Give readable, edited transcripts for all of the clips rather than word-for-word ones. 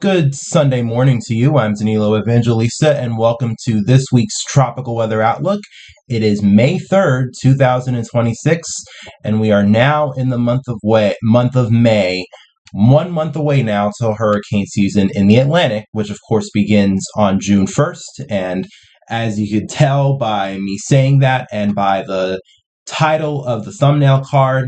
Good Sunday morning to you. I'm Danilo Evangelista, and welcome to this week's Tropical Weather Outlook. It is May 3rd, 2026, and we are now in the month of May. 1 month away now till hurricane season in the Atlantic, which of course begins on June 1st. And as you could tell by me saying that and by the title of the thumbnail card,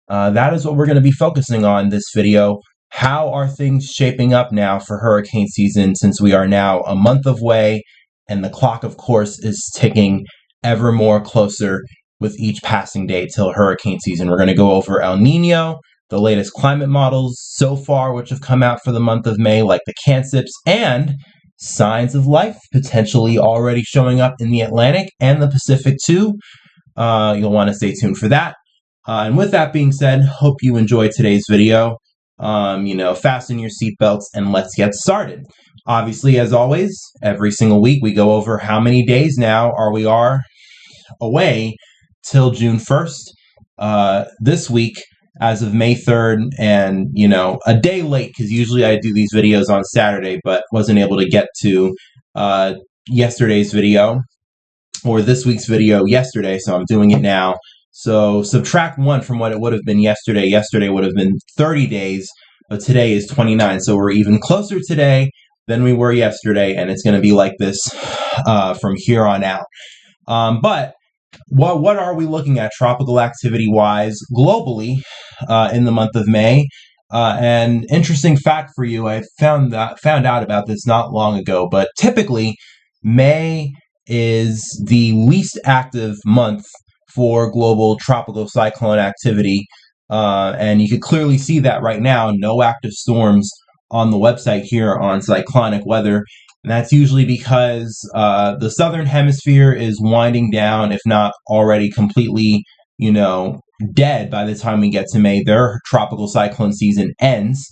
that is what we're going to be focusing on this video. How are things shaping up now for hurricane season, since we are now a month away and the clock, of course, is ticking ever more closer with each passing day till hurricane season? We're going to go over El Nino, the latest climate models so far which have come out for the month of May, like the CANCIPs, and signs of life potentially already showing up in the Atlantic and the Pacific too. You'll want to stay tuned for that. And with that being said, hope you enjoyed today's video. Fasten your seatbelts and let's get started. Obviously, as always, every single week we go over how many days now we are away till June 1st. This week, as of May 3rd, and, a day late, because usually I do these videos on Saturday, but wasn't able to get to yesterday's video, or this week's video yesterday, so I'm doing it now. So subtract 1 from what it would have been yesterday. Yesterday would have been 30 days, but today is 29. So we're even closer today than we were yesterday, and it's going to be like this from here on out. But what are we looking at tropical activity-wise globally in the month of May? An interesting fact for you, I found out about this not long ago, but typically May is the least active month for global tropical cyclone activity, and you can clearly see that right now. No active storms on the website here on Cyclonic Weather, and that's usually because the southern hemisphere is winding down, if not already completely, dead by the time we get to May. Their tropical cyclone season ends,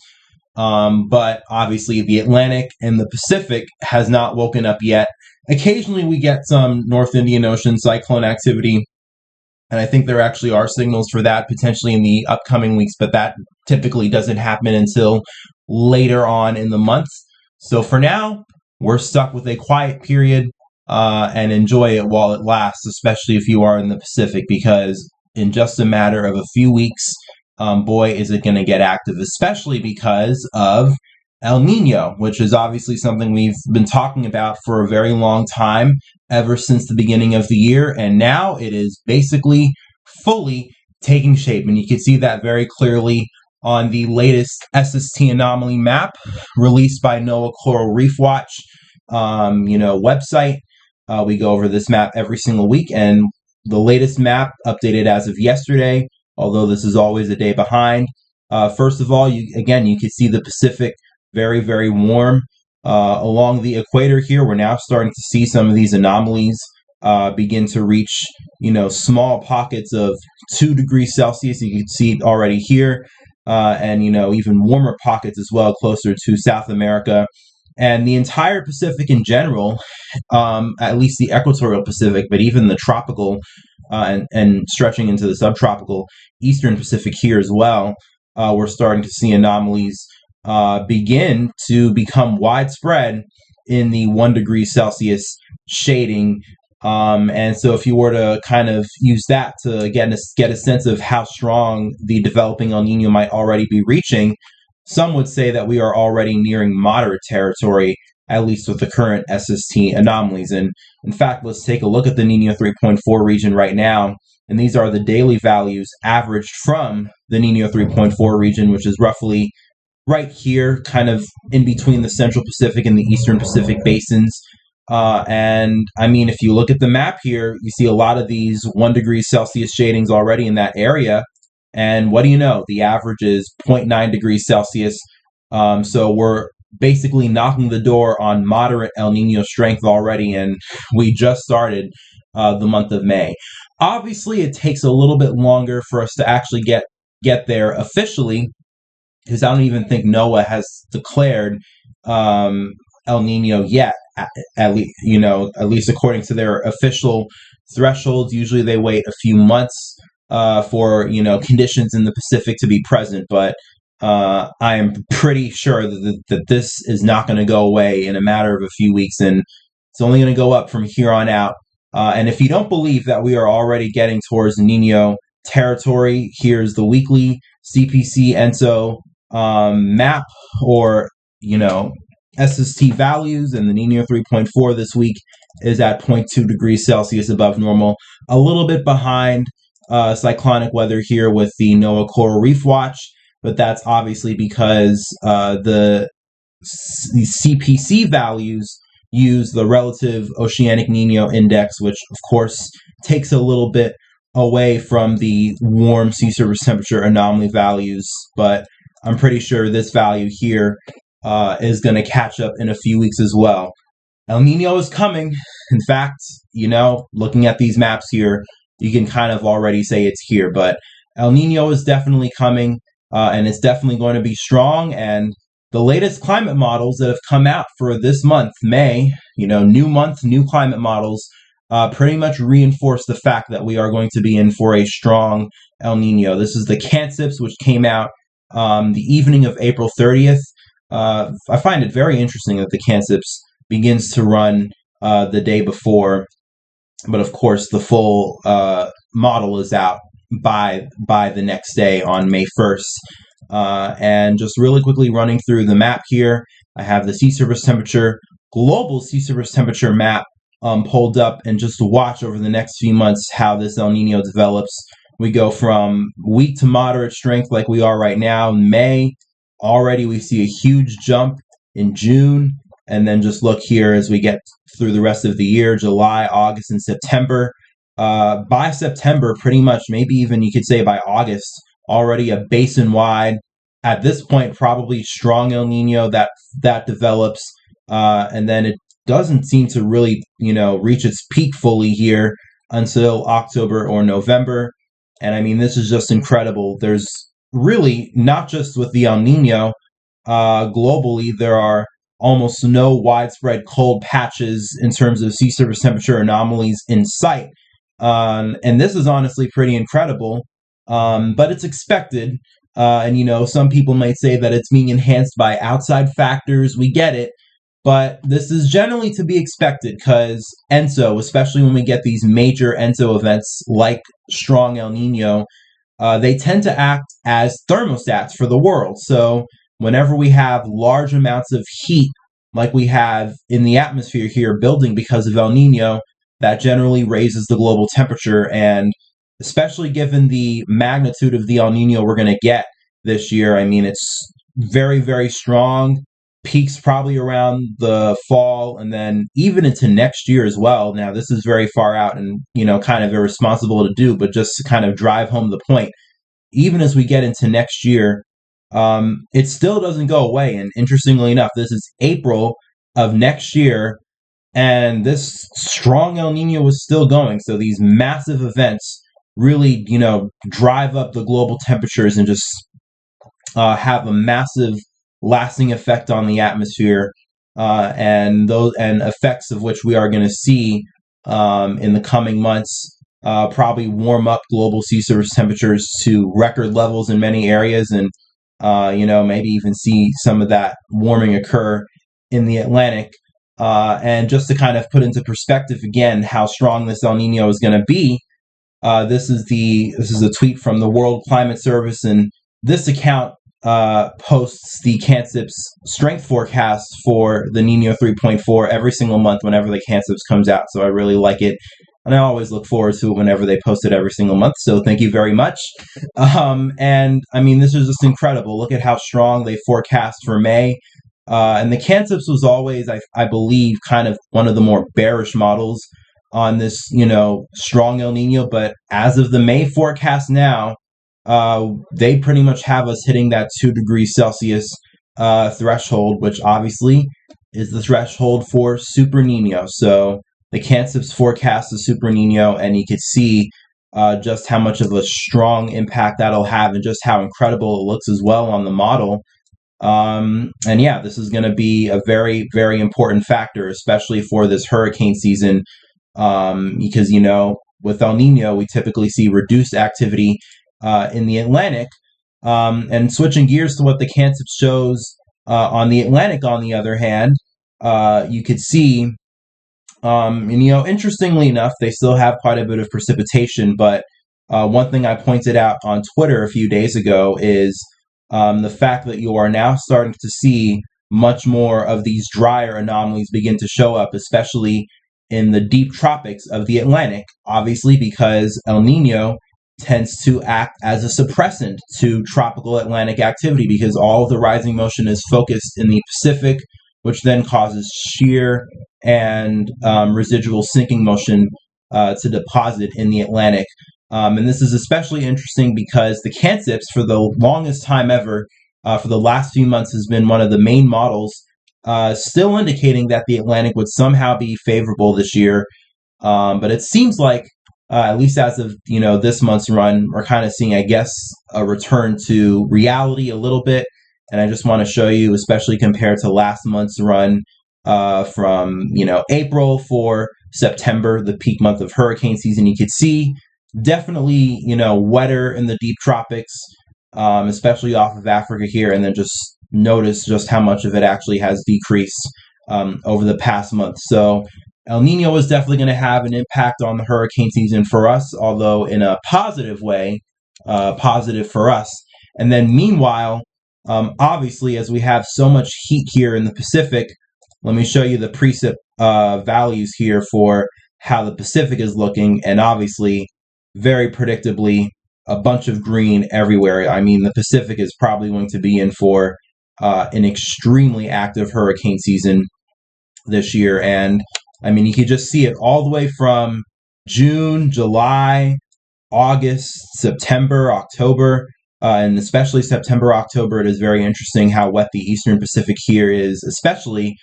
but obviously the Atlantic and the Pacific has not woken up yet. Occasionally we get some North Indian Ocean cyclone activity, and I think there actually are signals for that potentially in the upcoming weeks, but that typically doesn't happen until later on in the month. So for now, we're stuck with a quiet period, and enjoy it while it lasts, especially if you are in the Pacific, because in just a matter of a few weeks, boy, is it going to get active, especially because of El Nino, which is obviously something we've been talking about for a very long time, ever since the beginning of the year, and now it is basically fully taking shape, and you can see that very clearly on the latest SST anomaly map released by NOAA Coral Reef Watch website. We go over this map every single week, and the latest map updated as of yesterday, although this is always a day behind. First of all, you can see the Pacific very, very warm. Along the equator here, we're now starting to see some of these anomalies begin to reach, small pockets of 2 degrees Celsius. You can see it already here, and, even warmer pockets as well, closer to South America. And the entire Pacific in general, at least the equatorial Pacific, but even the tropical and stretching into the subtropical Eastern Pacific here as well, we're starting to see anomalies begin to become widespread in the 1 degree Celsius shading. And so if you were to kind of use that to get a sense of how strong the developing El Nino might already be reaching, some would say that we are already nearing moderate territory, at least with the current SST anomalies. And in fact, let's take a look at the Nino 3.4 region right now. And these are the daily values averaged from the Nino 3.4 region, which is roughly right here, kind of in between the Central Pacific and the Eastern Pacific basins. And I mean, if you look at the map here, you see a lot of these 1 degree Celsius shadings already in that area. And what do you know? The average is 0.9 degrees Celsius. So we're basically knocking the door on moderate El Nino strength already, and we just started the month of May. Obviously, it takes a little bit longer for us to actually get there officially, because I don't even think NOAA has declared El Nino yet. At least according to their official thresholds. Usually they wait a few months for conditions in the Pacific to be present, but I am pretty sure that this is not going to go away in a matter of a few weeks, and it's only going to go up from here on out. And if you don't believe that we are already getting towards Nino territory, here's the weekly CPC ENSO map, or SST values, and the Nino 3.4 this week is at 0.2 degrees Celsius above normal, a little bit behind cyclonic weather here with the NOAA Coral Reef Watch, but that's obviously because the CPC values use the relative oceanic Nino index, which of course takes a little bit away from the warm sea surface temperature anomaly values, but I'm pretty sure this value here is going to catch up in a few weeks as well. El Nino is coming. In fact, looking at these maps here, you can kind of already say it's here, but El Nino is definitely coming, and it's definitely going to be strong. And the latest climate models that have come out for this month, May, new month, new climate models, pretty much reinforce the fact that we are going to be in for a strong El Nino. This is the CANCIPS, which came out the evening of April 30th. I find it very interesting that the CANCIPS begins to run the day before, but of course the full model is out by the next day on May 1st. And just really quickly running through the map here, I have the sea surface temperature, global sea surface temperature map pulled up, and just to watch over the next few months how this El Nino develops. We go from weak to moderate strength like we are right now in May. Already we see a huge jump in June, and then just look here as we get through the rest of the year, July, August, and September. By September, pretty much, maybe even you could say by August, already a basin-wide, at this point, probably strong El Nino that develops, and then it doesn't seem to really, reach its peak fully here until October or November. And I mean, this is just incredible. There's really, not just with the El Nino, globally, there are almost no widespread cold patches in terms of sea surface temperature anomalies in sight. And this is honestly pretty incredible, but it's expected. And, some people might say that it's being enhanced by outside factors. We get it. But this is generally to be expected because ENSO, especially when we get these major ENSO events like strong El Nino, they tend to act as thermostats for the world. So whenever we have large amounts of heat, like we have in the atmosphere here building because of El Nino, that generally raises the global temperature. And especially given the magnitude of the El Nino we're going to get this year, I mean, it's very, very strong. Peaks probably around the fall and then even into next year as well. Now, this is very far out and, kind of irresponsible to do, but just to kind of drive home the point, even as we get into next year, it still doesn't go away. And interestingly enough, this is April of next year, and this strong El Nino is still going. So these massive events really, drive up the global temperatures and just have a massive lasting effect on the atmosphere, and effects of which we are going to see in the coming months. Probably warm up global sea surface temperatures to record levels in many areas, and maybe even see some of that warming occur in the Atlantic. And just to kind of put into perspective again how strong this El Nino is going to be, this is a tweet from the World Climate Service, and this account posts the CANCIPS strength forecast for the Nino 3.4 every single month whenever the CANCIPS comes out. So I really like it, and I always look forward to it whenever they post it every single month. So thank you very much. And I mean, this is just incredible. Look at how strong they forecast for May. And the CANCIPS was always, I believe, kind of one of the more bearish models on this, strong El Nino. But as of the May forecast now, they pretty much have us hitting that 2 degrees Celsius threshold, which obviously is the threshold for Super Nino. So the CANCIPS forecast is Super Nino, and you can see just how much of a strong impact that'll have and just how incredible it looks as well on the model. And yeah, this is going to be a very, very important factor, especially for this hurricane season, because, with El Nino, we typically see reduced activity in the Atlantic, And switching gears to what the CANTIP shows on the Atlantic, on the other hand, you could see, and interestingly enough, they still have quite a bit of precipitation. But one thing I pointed out on Twitter a few days ago is the fact that you are now starting to see much more of these drier anomalies begin to show up, especially in the deep tropics of the Atlantic, obviously because El Nino tends to act as a suppressant to tropical Atlantic activity because all of the rising motion is focused in the Pacific, which then causes shear and residual sinking motion to deposit in the Atlantic. And this is especially interesting because the CANTIPS, for the longest time ever, for the last few months, has been one of the main models, still indicating that the Atlantic would somehow be favorable this year. But it seems like, at least as of this month's run, we're kind of seeing, I guess, a return to reality a little bit. And I just want to show you, especially compared to last month's run, from April for September, the peak month of hurricane season. You could see definitely wetter in the deep tropics, especially off of Africa here, and then just notice just how much of it actually has decreased over the past month. So El Nino is definitely going to have an impact on the hurricane season for us, although in a positive way, positive for us. And then meanwhile, obviously, as we have so much heat here in the Pacific, let me show you the precip values here for how the Pacific is looking, and obviously, very predictably, a bunch of green everywhere. I mean, the Pacific is probably going to be in for an extremely active hurricane season this year. And I mean, you can just see it all the way from June, July, August, September, October, and especially September, October. It is very interesting how wet the Eastern Pacific here is, especially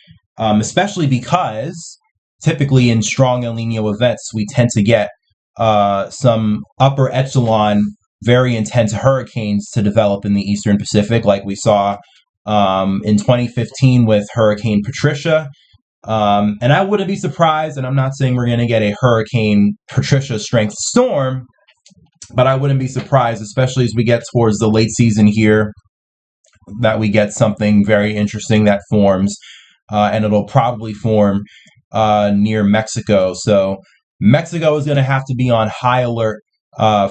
because typically in strong El Nino events, we tend to get some upper echelon, very intense hurricanes to develop in the Eastern Pacific, like we saw in 2015 with Hurricane Patricia. And I wouldn't be surprised, and I'm not saying we're going to get a Hurricane Patricia strength storm, but I wouldn't be surprised, especially as we get towards the late season here, that we get something very interesting that forms, and it'll probably form near Mexico. So Mexico is going to have to be on high alert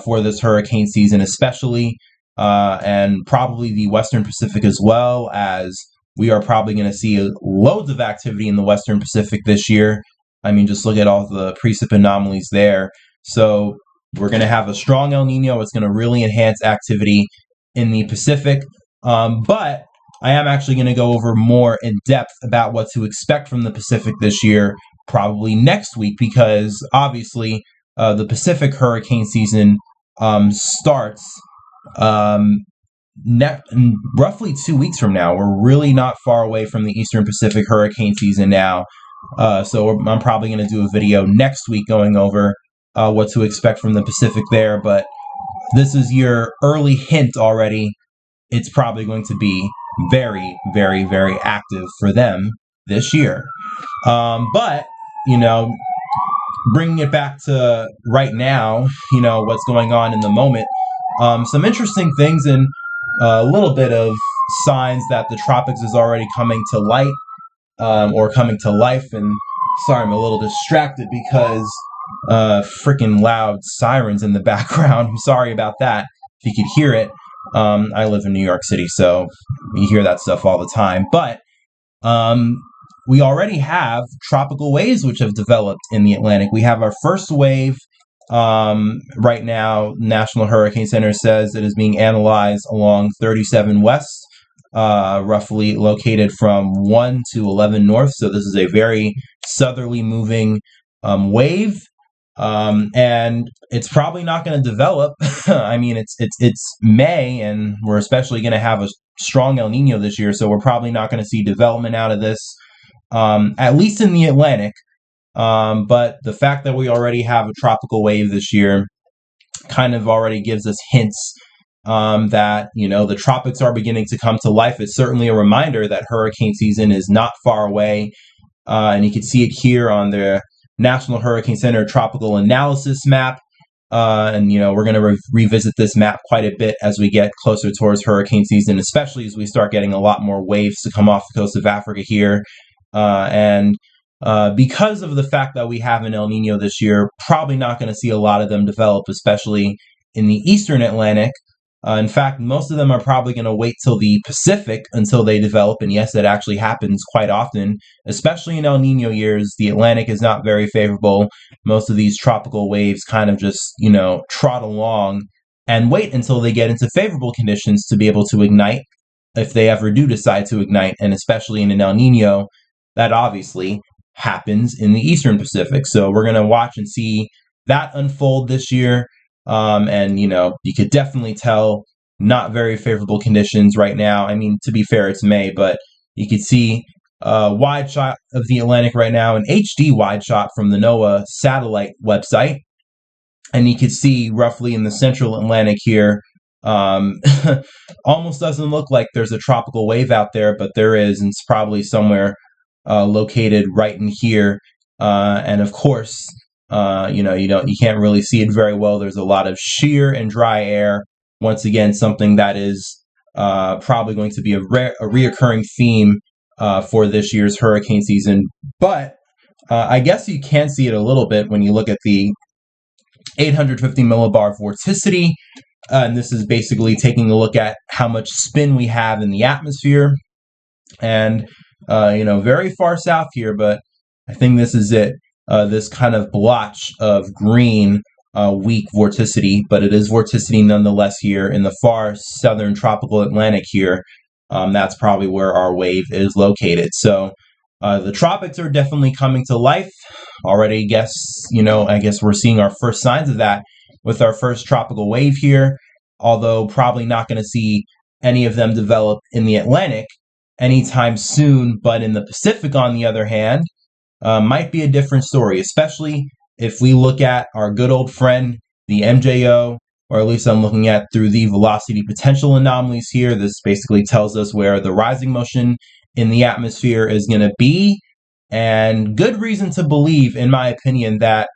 for this hurricane season, especially, and probably the Western Pacific as well, as we are probably going to see loads of activity in the Western Pacific this year. I mean, just look at all the precip anomalies there. So we're going to have a strong El Nino. It's going to really enhance activity in the Pacific. But I am actually going to go over more in depth about what to expect from the Pacific this year, probably next week, because obviously the Pacific hurricane season starts roughly 2 weeks from now. We're really not far away from the Eastern Pacific hurricane season now. So I'm probably going to do a video next week going over what to expect from the Pacific there. But this is your early hint already. It's probably going to be very, very, very active for them this year. But, bringing it back to right now, what's going on in the moment, some interesting things and a little bit of signs that the tropics is already coming to light, or coming to life. And sorry, I'm a little distracted because freaking loud sirens in the background. I'm sorry about that. If you could hear it. I live in New York City, so you hear that stuff all the time. But we already have tropical waves which have developed in the Atlantic. We have our first wave right now. National Hurricane Center says it is being analyzed along 37 West, roughly located from 1 to 11 North. So this is a very southerly moving wave. And it's probably not going to develop. I mean, it's May, and we're especially going to have a strong El Nino this year, so we're probably not going to see development out of this, at least in the Atlantic. But the fact that we already have a tropical wave this year kind of already gives us hints that, the tropics are beginning to come to life. It's certainly a reminder that hurricane season is not far away, and you can see it here on the National Hurricane Center tropical analysis map. And we're going to revisit this map quite a bit as we get closer towards hurricane season, especially as we start getting a lot more waves to come off the coast of Africa here. And because of the fact that we have an El Nino this year, probably not going to see a lot of them develop, especially in the eastern Atlantic. In fact, most of them are probably going to wait till the Pacific until they develop. And yes, that actually happens quite often, especially in El Nino years. The Atlantic is not very favorable. Most of these tropical waves kind of just, trot along and wait until they get into favorable conditions to be able to ignite, if they ever do decide to ignite. And especially in an El Nino, that obviously happens in the eastern Pacific. So we're going to watch and see that unfold this year. And you could definitely tell not very favorable conditions right now. I mean, to be fair, it's May, but you could see a wide shot of the Atlantic right now, an HD wide shot from the NOAA satellite website. And you could see roughly in the central Atlantic here, almost doesn't look like there's a tropical wave out there, but there is, and it's probably somewhere located right in here. And of course, you can't really see it very well. There's a lot of sheer and dry air. Once again, something that is probably going to be a reoccurring theme for this year's hurricane season. But I guess you can see it a little bit when you look at the 850 millibar vorticity. And this is basically taking a look at how much spin we have in the atmosphere. And, very far south here, but I think this is it. This kind of blotch of green, weak vorticity, but it is vorticity nonetheless here in the far southern tropical Atlantic here. That's probably where our wave is located. So the tropics are definitely coming to life already. I guess we're seeing our first signs of that with our first tropical wave here, although probably not going to see any of them develop in the Atlantic anytime soon. But in the Pacific, on the other hand, might be a different story, especially if we look at our good old friend, the MJO, or at least I'm looking at through the velocity potential anomalies here. This basically tells us where the rising motion in the atmosphere is going to be, and good reason to believe, in my opinion, that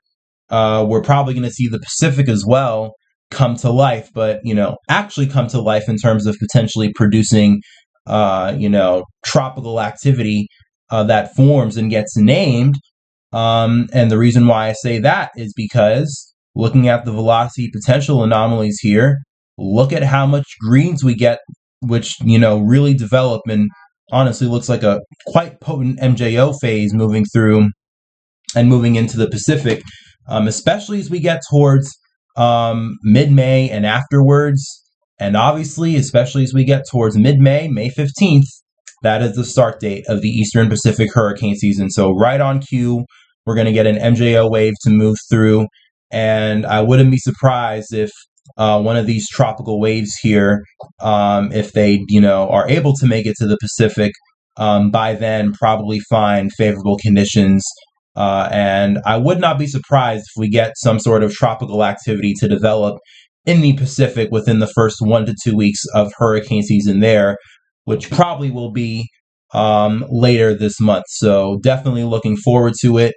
we're probably going to see the Pacific as well come to life, but, actually come to life in terms of potentially producing, tropical activity that forms and gets named. And the reason why I say that is because looking at the velocity potential anomalies here, look at how much greens we get, which, really develop and honestly looks like a quite potent MJO phase moving through and moving into the Pacific, especially as we get towards mid-May and afterwards. And obviously, especially as we get towards mid-May, May 15th, that is the start date of the Eastern Pacific hurricane season. So right on cue, we're going to get an MJO wave to move through. And I wouldn't be surprised if one of these tropical waves here, if they, are able to make it to the Pacific, by then probably find favorable conditions. And I would not be surprised if we get some sort of tropical activity to develop in the Pacific within the first 1 to 2 weeks of hurricane season there, which probably will be later this month. So definitely looking forward to it.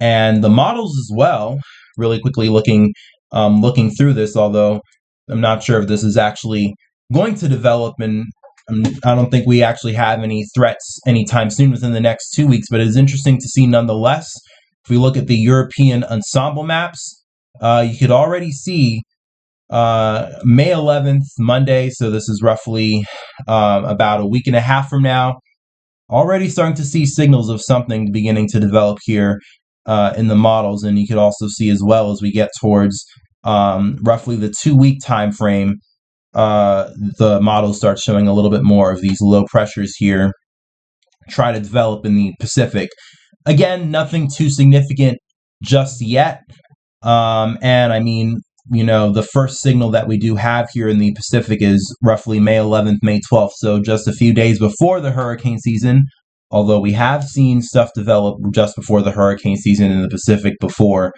And the models as well, really quickly looking through this, although I'm not sure if this is actually going to develop, and I don't think we actually have any threats anytime soon within the next 2 weeks, but it is interesting to see nonetheless. If we look at the European ensemble maps, you could already see May 11th, Monday, so this is roughly about a week and a half from now, already starting to see signals of something beginning to develop here in the models. And you could also see as well as we get towards roughly the 2-week time frame, the models start showing a little bit more of these low pressures here try to develop in the Pacific. Again, nothing too significant just yet. And I mean, the first signal that we do have here in the Pacific is roughly May 11th, May 12th, so just a few days before the hurricane season, although we have seen stuff develop just before the hurricane season in the Pacific before.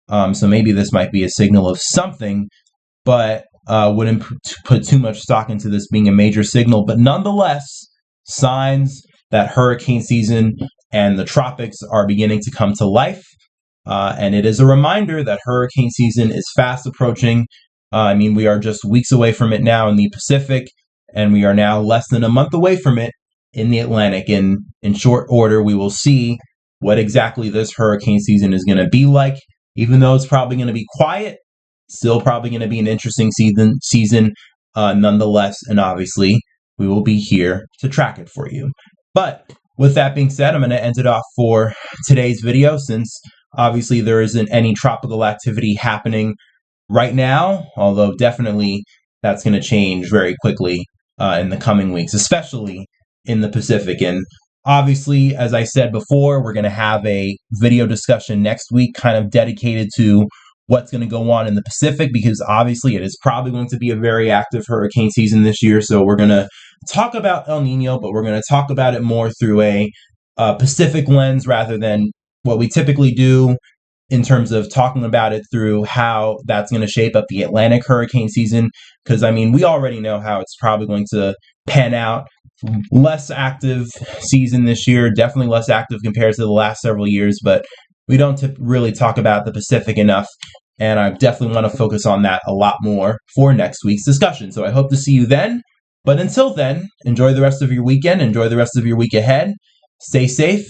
So maybe this might be a signal of something, but wouldn't put too much stock into this being a major signal. But nonetheless, signs that hurricane season and the tropics are beginning to come to life. And it is a reminder that hurricane season is fast approaching. We are just weeks away from it now in the Pacific, and we are now less than a month away from it in the Atlantic. And in short order, we will see what exactly this hurricane season is going to be like. Even though it's probably going to be quiet, still probably going to be an interesting season nonetheless. And obviously, we will be here to track it for you. But with that being said, I'm going to end it off for today's video, since obviously there isn't any tropical activity happening right now, although definitely that's going to change very quickly in the coming weeks, especially in the Pacific. And obviously, as I said before, we're going to have a video discussion next week kind of dedicated to what's going to go on in the Pacific, because obviously it is probably going to be a very active hurricane season this year. So we're going to talk about El Nino, but we're going to talk about it more through a Pacific lens rather than what we typically do in terms of talking about it through how that's going to shape up the Atlantic hurricane season. Because, we already know how it's probably going to pan out. Less active season this year, definitely less active compared to the last several years, but we don't really talk about the Pacific enough, and I definitely want to focus on that a lot more for next week's discussion. So I hope to see you then, but until then, enjoy the rest of your weekend, enjoy the rest of your week ahead, stay safe,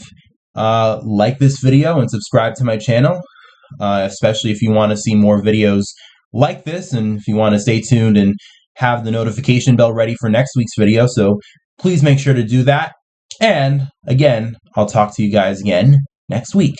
like this video and subscribe to my channel, especially if you want to see more videos like this, and if you want to stay tuned and have the notification bell ready for next week's video. So please make sure to do that. And again, I'll talk to you guys again next week.